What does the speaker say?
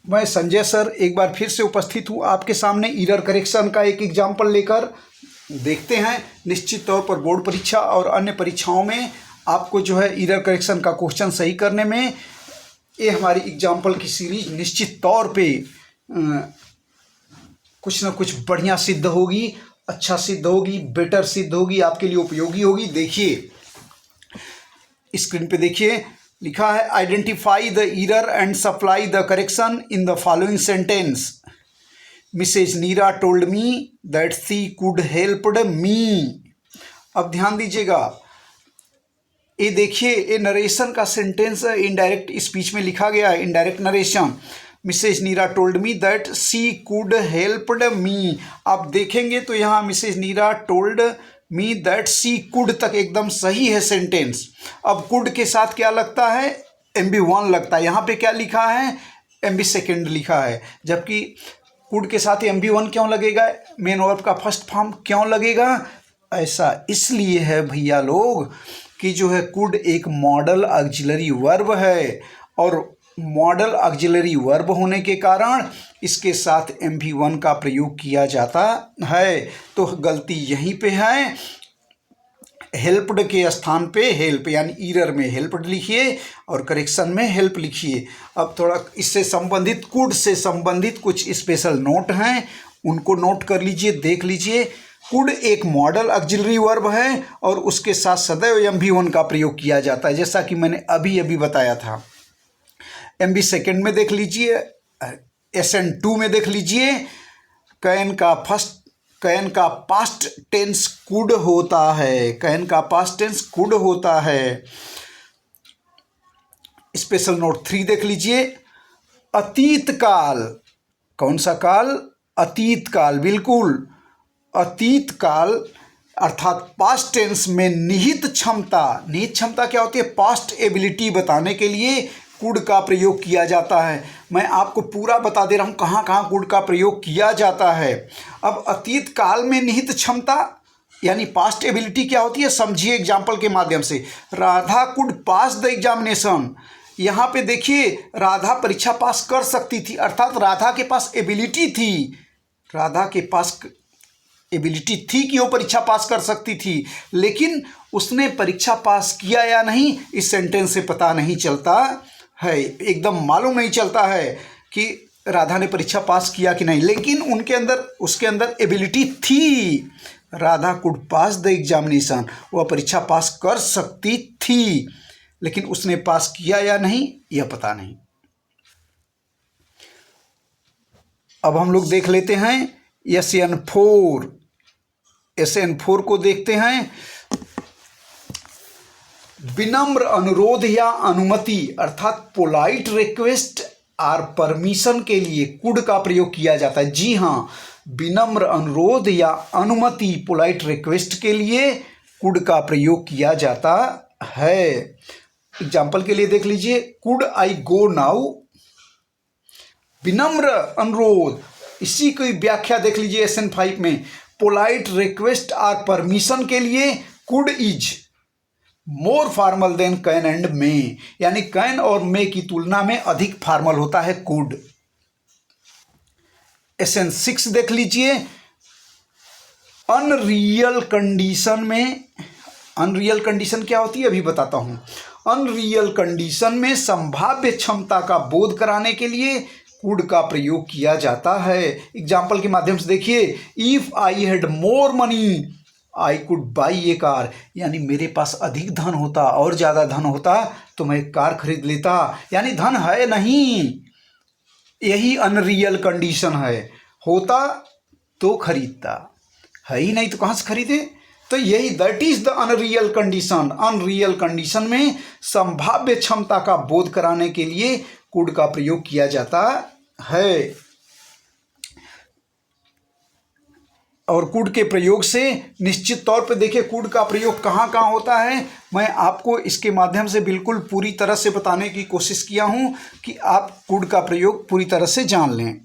मैं संजय सर एक बार फिर से उपस्थित हूँ आपके सामने एरर करेक्शन का एक एग्जाम्पल लेकर। देखते हैं निश्चित तौर पर बोर्ड परीक्षा और अन्य परीक्षाओं में आपको जो है एरर करेक्शन का क्वेश्चन सही करने में ये हमारी एग्जाम्पल की सीरीज निश्चित तौर पे कुछ ना कुछ बढ़िया सिद्ध होगी, अच्छा सिद्ध होगी, बेटर सिद्ध होगी, आपके लिए उपयोगी होगी। देखिए स्क्रीन पे देखिए, लिखा है identify the error and supply the correction in the following sentence. Mrs Neera told me that she could helped me. अब ध्यान दीजिएगा, ये देखिए ये नरेशन का सेंटेंस है, इनडायरेक्ट स्पीच में लिखा गया है, indirect narration. Mrs Neera told me that she could helped me. आप देखेंगे तो यहाँ Mrs Neera told me that she could तक एकदम सही है सेंटेंस। अब कुड के साथ क्या लगता है, MB1 लगता है। यहाँ पे क्या लिखा है, MB2 लिखा है, जबकि कुड के साथ MB1 क्यों लगेगा, मेन वर्ब का फर्स्ट फॉर्म क्यों लगेगा। ऐसा इसलिए है भैया लोग कि जो है कुड एक मॉडल ऑक्सिलरी वर्ब है, और मॉडल ऑक्सिलरी वर्ब होने के कारण इसके साथ MB1 का प्रयोग किया जाता है। तो गलती यहीं पे है, हेल्प्ड के स्थान पे हेल्प, यानी एरर में हेल्प्ड लिखिए और करेक्शन में हेल्प लिखिए। अब थोड़ा इससे संबंधित, कुड से संबंधित कुछ स्पेशल नोट हैं, उनको नोट कर लीजिए, देख लीजिए। कुड एक मॉडल ऑक्सिलरी वर्ब है और उसके साथ सदैव MB1 का प्रयोग किया जाता है, जैसा कि मैंने अभी अभी बताया था। MB2 में देख लीजिए, SN2 में देख लीजिए, कैन का पास्ट टेंस कुड होता है, कैन का पास्ट टेंस कुड होता है। स्पेशल नोट 3 देख लीजिए, अतीत काल, कौन सा काल, अतीत काल, बिल्कुल अतीत काल अर्थात पास्ट टेंस में निहित क्षमता, निहित क्षमता क्या होती है, पास्ट एबिलिटी बताने के लिए कुड का प्रयोग किया जाता है। मैं आपको पूरा बता दे रहा हूँ कहाँ कहाँ कुड का प्रयोग किया जाता है। अब अतीत काल में निहित क्षमता यानी पास्ट एबिलिटी क्या होती है, समझिए एग्जाम्पल के माध्यम से। Radha could pass the examination, यहाँ पे देखिए राधा परीक्षा पास कर सकती थी, अर्थात राधा के पास एबिलिटी थी, राधा के पास एबिलिटी थी कि वो परीक्षा पास कर सकती थी, लेकिन उसने परीक्षा पास किया या नहीं इस सेंटेंस से पता नहीं चलता है, एकदम मालूम नहीं चलता है कि राधा ने परीक्षा पास किया कि नहीं, लेकिन उसके अंदर एबिलिटी थी। Radha could pass the examination, वह परीक्षा पास कर सकती थी, लेकिन उसने पास किया या नहीं यह पता नहीं। अब हम लोग देख लेते हैं SN4 को देखते हैं। विनम्र अनुरोध या अनुमति अर्थात पोलाइट रिक्वेस्ट और परमिशन के लिए कुड का प्रयोग किया जाता है। जी हाँ, विनम्र अनुरोध या अनुमति पोलाइट रिक्वेस्ट के लिए कुड का प्रयोग किया जाता है। एग्जाम्पल के लिए देख लीजिए, कुड आई गो नाउ, विनम्र अनुरोध। इसी की व्याख्या देख लीजिए SN5 में, पोलाइट रिक्वेस्ट और परमिशन के लिए could is more formal than can and may, यानी कैन और मे की तुलना में अधिक फॉर्मल होता है कुड। SN6 देख लीजिए, अनरियल कंडीशन में, अनरियल कंडीशन क्या होती है अभी बताता हूं। अनरियल कंडीशन में संभाव्य क्षमता का बोध कराने के लिए कुड का प्रयोग किया जाता है। एग्जाम्पल के माध्यम से देखिए, if I had more money I could by A car, यानी मेरे पास अधिक धन होता और ज़्यादा धन होता तो मैं कार खरीद लेता, यानी धन है नहीं, यही अनरियल कंडीशन है। होता तो खरीदता, है ही नहीं तो कहाँ से खरीदे, तो यही that is the unreal condition. Unreal condition में संभाव्य क्षमता का बोध कराने के लिए कुड का प्रयोग किया जाता है। और कुड के प्रयोग से निश्चित तौर पे देखिए कुड का प्रयोग कहाँ कहाँ होता है, मैं आपको इसके माध्यम से बिल्कुल पूरी तरह से बताने की कोशिश किया हूँ कि आप कुड का प्रयोग पूरी तरह से जान लें।